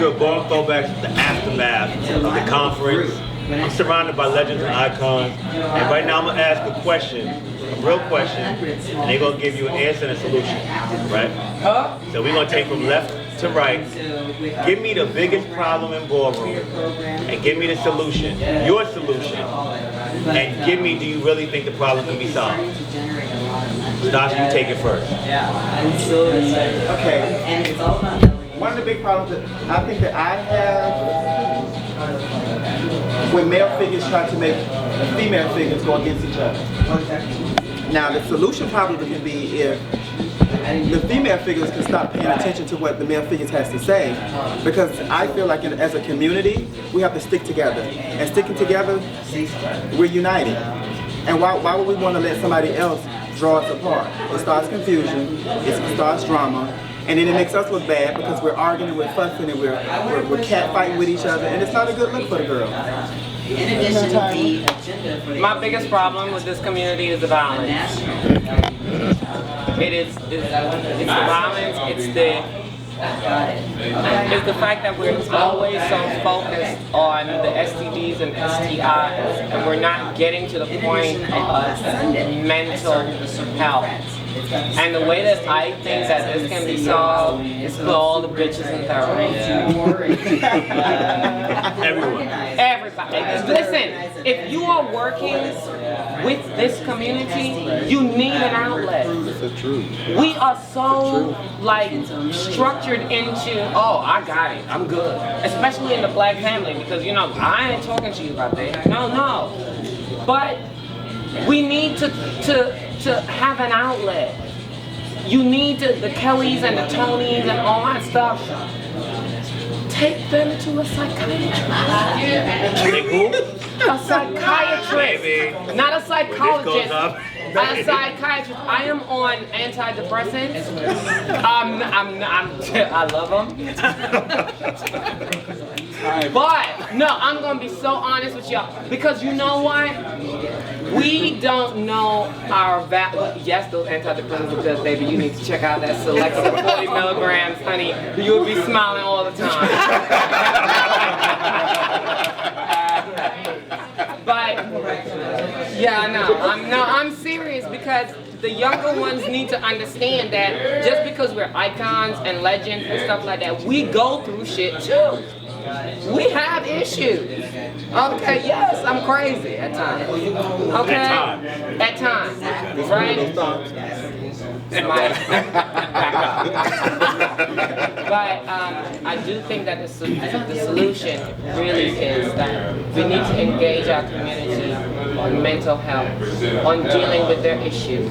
Ballroom Throwbacks, the aftermath of the conference. I'm surrounded by legends and icons, and right now I'm gonna ask a question, a real question, and they're gonna give you an answer and a solution, right? So we're gonna take from left to right. Give me the biggest problem in Ballroom, and give me the solution, your solution, and give me, do you really think the problem can be solved? Stasha, you take it first. Okay. One of the big problems that I think that I have when male figures try to make female figures go against each other. Now the solution probably can be if the female figures can stop paying attention to what the male figures has to say, because I feel like as a community we have to stick together, and sticking together we're united. And why would we want to let somebody else draw us apart? It starts confusion, it starts drama, and then it makes us look bad because we're arguing, we're fussing, and we're catfighting with each other, and it's not a good look for the girl. My biggest problem with this community is the violence. It's the violence, it's the fact that we're always so focused on the STDs and STIs, and we're not getting to the point of mental health. And the way that I think that this can be solved is for all the bitches in therapy. Everyone. Everybody. Listen, if you are working with this community, you need an outlet. We are so structured into, oh, I got it, I'm good. Especially in the black family, because I ain't talking to you about that. No. But we need to have an outlet. You need the Kellys and the Tonys and all that stuff. Take them to a psychiatrist. A psychiatrist, not a psychologist. A psychiatrist. I am on antidepressants. I love them. But no, I'm gonna be so honest with y'all, because you know what? We don't know our value. Yes, those antidepressants are good, baby. You need to check out that selective 40 milligrams, honey. You'll be smiling all the time. But yeah, I'm serious, because the younger ones need to understand that just because we're icons and legends and stuff like that, we go through shit too. We have issues. Okay, yes, I'm crazy at times. Okay? At times. Right? But I do think that the solution really is that we need to engage our community on mental health, on dealing with their issues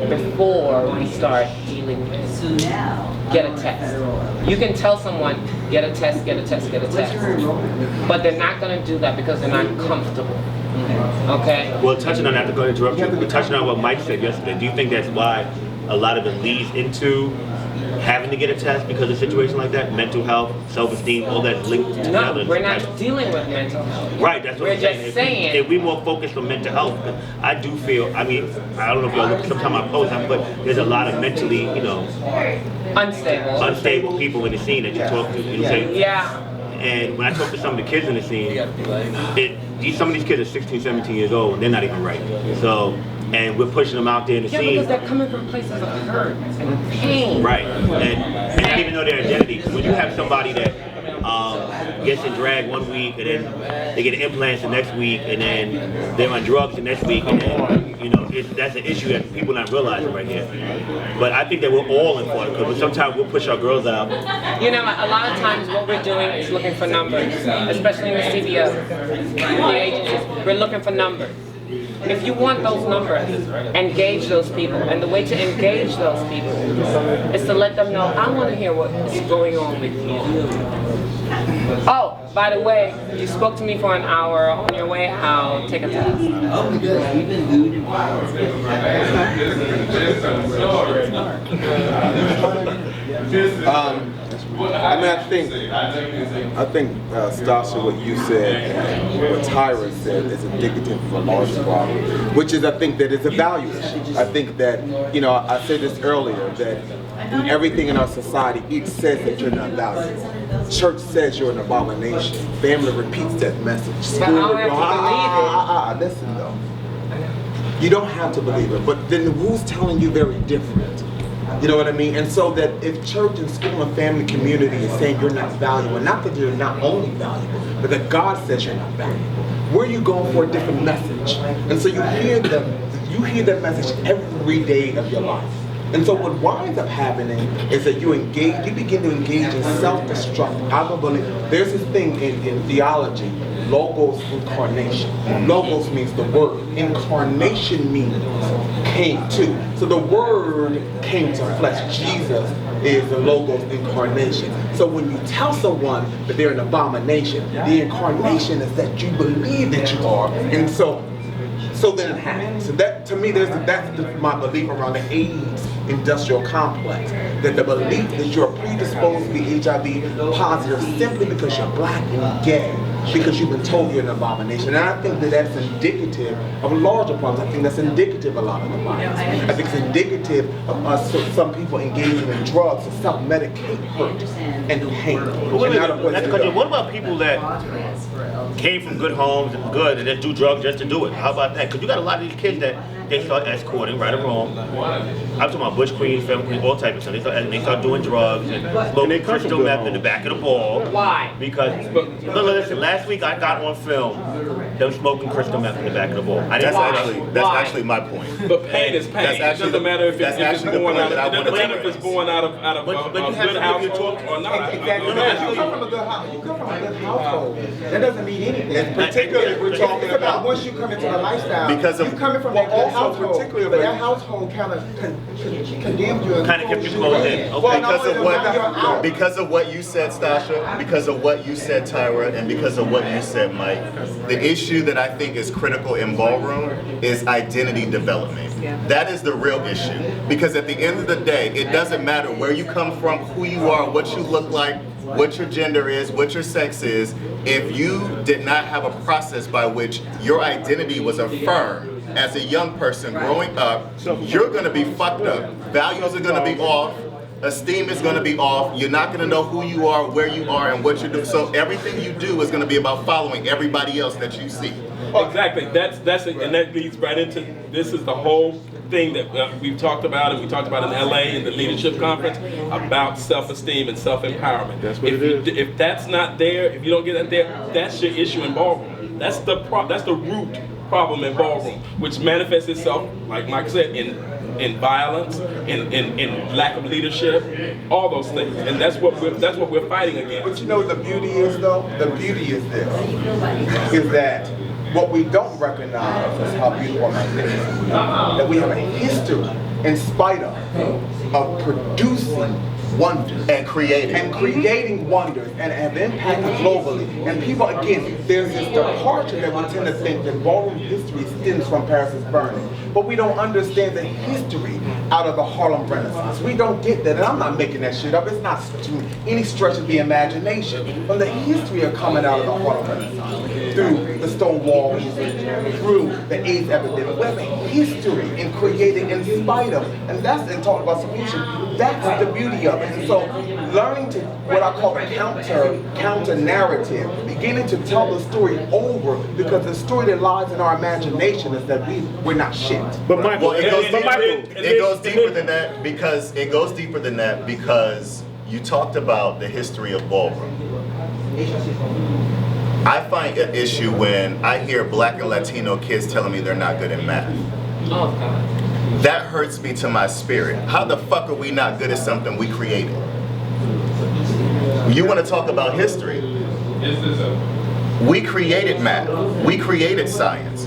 before we start dealing with it. Get a test. You can tell someone, get a test, get a test, get a test. But they're not going to do that because they're not comfortable. Okay? Well, touching on that, to go interrupt you, but touching on what Mike said yesterday, do you think that's why a lot of it leads into having to get a test because of a situation like that? Mental health, self-esteem, all that linked together. No, we're not dealing with mental health. Right, that's what I'm saying. We're just saying. If we more focused on mental health, I do feel, I don't know if y'all look, sometimes I post, but there's a lot of mentally, unstable people in the scene that you talk to. You know what I'm saying? Yeah. And when I talk to some of the kids in the scene, some of these kids are 16, 17 years old, and they're not even right. So, and we're pushing them out there in the scene. Because they're coming from places of hurt and pain. Right, and even though their identity, when you have somebody that gets in drag one week, and then they get implants the next week, and then they're on drugs the next week, and then, that's an issue that people not realizing right here. But I think that we're all in for it, because sometimes we'll push our girls out. A lot of times what we're doing is looking for numbers, especially in the CBO, the agencies. We're looking for numbers. If you want those numbers, engage those people. And the way to engage those people is to let them know, I want to hear what is going on with you. Oh, by the way, you spoke to me for an hour. On your way out, take a test. I think Stasha, what you said, what Tyra said, is indicative of a larger problem, which is, I think that it's a value issue. I think that, I said this earlier, that Everything in our society, it says that you're not valuable. Church says you're an abomination. Family repeats that message. But I don't have to Listen though. You don't have to believe it, but then the rule's telling you very different. You know what I mean? And so that if church and school and family community is saying you're not valuable, not that you're not only valuable, but that God says you're not valuable, where are you going for a different message? And so you hear that message every day of your life. And so what winds up happening is that you begin to engage in self-destruct. I don't believe, there's this thing in theology, logos incarnation. Logos means the word. Incarnation means came to. So the word came to flesh. Jesus is the logos incarnation. So when you tell someone that they're an abomination, the incarnation is that you believe that you are. And so then it happens. So that, to me, that's my belief around the AIDS industrial complex. That the belief that you're predisposed to be HIV positive simply because you're black and gay, because you've been told you're an abomination. And I think that that's indicative of larger problems. I think that's indicative of a lot of the violence. I think it's indicative of us, some people engaging in drugs to self-medicate hurt and pain. What about people that came from good homes and good and just do drugs just to do it? How about that? Because you got a lot of these kids that they start escorting, right or wrong. I'm talking about Bush Queens, Femme Queens, all type of stuff. They start doing drugs and smoking crystal meth in the back of the ball. Why? Because, listen, last week I got on film them smoking crystal meth in the back of the ball. That's actually my point. But pain is pain. It doesn't matter if it's born out of a good household or not. Exactly. You come from a good household. That doesn't mean anything. Particularly, we're talking about once you come into the lifestyle. Because of you coming from that good household, but that household kind of condemned you. Kind of kept you closed in. Okay. Because of what you said, Stasha, because of what you said, Tyra, and because of what you said, Mike, the issue that I think is critical in Ballroom is identity development. That is the real issue. Because at the end of the day, it doesn't matter where you come from, who you are, what you look like, what your gender is, what your sex is. If you did not have a process by which your identity was affirmed as a young person growing up, you're going to be fucked up. Values are going to be off. Esteem is going to be off. You're not going to know who you are, where you are, and what you do. So everything you do is going to be about following everybody else that you see. Exactly. That's it, and that leads right into this is the whole thing that we've talked about, and we talked about in LA in the leadership conference about self-esteem and self-empowerment. That's what it is. If that's not there, if you don't get that there, that's your issue in Ballroom. That's the root problem in Ballroom, which manifests itself, like Mike said, in violence, in lack of leadership, all those things, and that's what we're fighting against. But you know what the beauty is, though? The beauty is this: is that what we don't recognize is how beautiful and magnificent we are. That we have a history, in spite of producing wonders and creating wonders and have impacted globally. And people, again, there's this departure that we tend to think that Ballroom history stems from Paris is Burning. But we don't understand the history out of the Harlem Renaissance. We don't get that, and I'm not making that shit up. It's not to any stretch of the imagination. But the history of coming out of the Harlem Renaissance, through the Stonewall movement, through the AIDS epidemic, we have a history in creating in spite of, and talking about solution. That's the beauty of it. And so, learning to what I call the counter narrative, beginning to tell the story over, because the story that lies in our imagination is that we're not shit. But Michael, it goes deeper than that because you talked about the history of Ballroom. I find an issue when I hear Black and Latino kids telling me they're not good at math. Oh God. That hurts me to my spirit. How the fuck are we not good at something we created? You want to talk about history? We created math. We created science.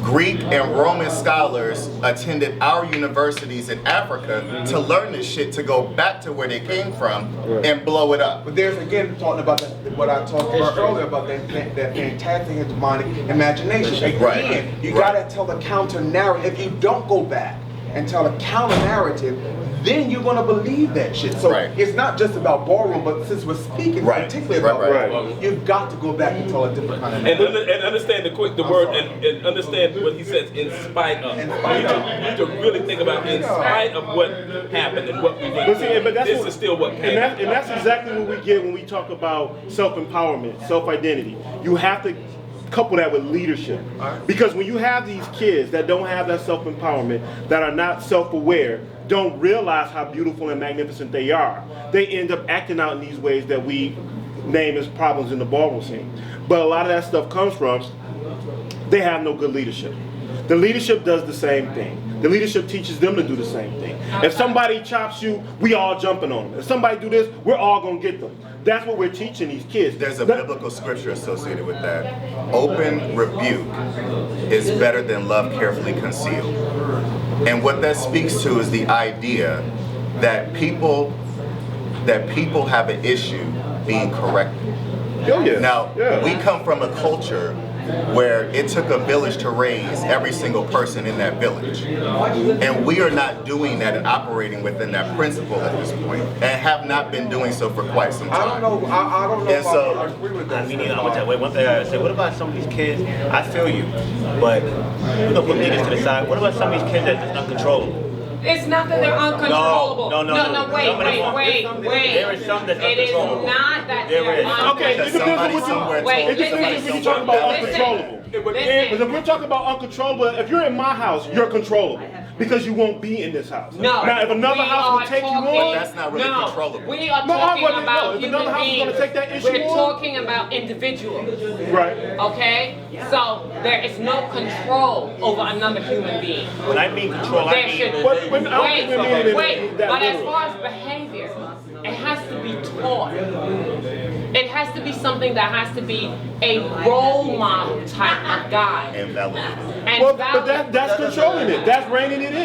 Greek and Roman scholars attended our universities in Africa to learn this shit, to go back to where they came from and blow it up. But there's, again, talking about what I talked about earlier, about that fantastic hegemonic imagination. Again, you gotta tell the counter narrative. If you don't go back and tell a counter narrative, then you're gonna believe that shit. So Right. it's not just about ballroom, but since we're speaking Right. particularly about Right. ballroom, you've got to go back and tell a different kind of And understand the word and understand what he says in spite of. In spite of. You need to really think about in spite of what happened and what we went But see, through. but that's This what- is still what came. And that's exactly what we get when we talk about self-empowerment, self-identity. You have to couple that with leadership. Because when you have these kids that don't have that self-empowerment, that are not self-aware, don't realize how beautiful and magnificent they are, they end up acting out in these ways that we name as problems in the ballroom scene. But a lot of that stuff comes from they have no good leadership. The leadership does the same thing. The leadership teaches them to do the same thing. If somebody chops you, we all jumping on them. If somebody do this, we're all gonna get them. That's what we're teaching these kids. There's a biblical scripture associated with that. Open rebuke is better than love carefully concealed. And what that speaks to is the idea that people have an issue being corrected. Oh, yeah. Now, Yeah. we come from a culture where it took a village to raise every single person in that village. And we are not doing that and operating within that principle at this point, and have not been doing so for quite some time. I don't know. I don't know And if so- I agree with I that. mean, I'm gonna tell you, one thing I gotta say, what about some of these kids? I feel you, but we're gonna put leaders to the side. What about some of these kids that are just uncontrollable? It's not that they're uncontrollable. No, wait. There is some that's It is uncontrollable. not that There they're is. uncontrollable. Okay, it depends on Somebody what somewhere you. Wait, told It depends listen, if you're talking about listen. uncontrollable. Because if we're talking about uncontrollable, if you're in my house, you're controllable because you won't be in this house. No. Now, if another we house are will take you talking- on, That's not really no, controllable. We are No, I talking wouldn't know. about If human another house is gonna beings. take that issue We're on- talking about individuals. right? Okay? So there is no control over another human being. When I mean control, I There mean. should But I don't think we mean it wait. that But as literal. far as behavior, it has to be taught. It has to be something that has to be a role model type of guy. And validated. And Well, valid- but that's controlling it. That's reining it in.